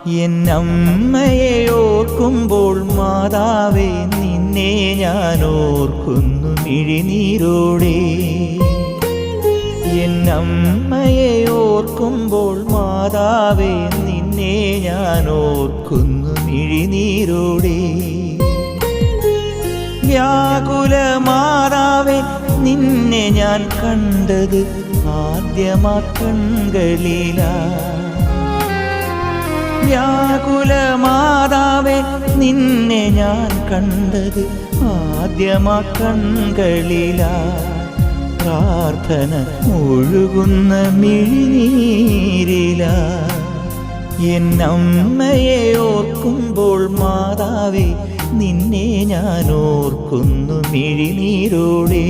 എന്നമ്മയെ ഓർക്കുമ്പോൾ മാതാവേ നിന്നെ ഞാൻ ഓർക്കുന്നു മിഴിനീരോടെ. എന്നമ്മയെ ഓർക്കുമ്പോൾ മാതാവേ നിന്നെ ഞാൻ ഓർക്കുന്നു മിഴിനീരോടെ. വ്യാകുല മാതാവേ നിന്നെ ഞാൻ കണ്ടത് ആദ്യമാ കൺകളിലാ. വ്യാകുല മാതാവേ നിന്നെ ഞാൻ കണ്ടത് ആദ്യമാ കൺകളിലാ. പ്രാർത്ഥന ഒഴുകുന്ന മിഴിനീരിലാ. എന്നമ്മയെ ഓർക്കുമ്പോൾ മാതാവേ നിന്നെ ഞാൻ ഓർക്കുന്നു മിഴിനീരോടെ.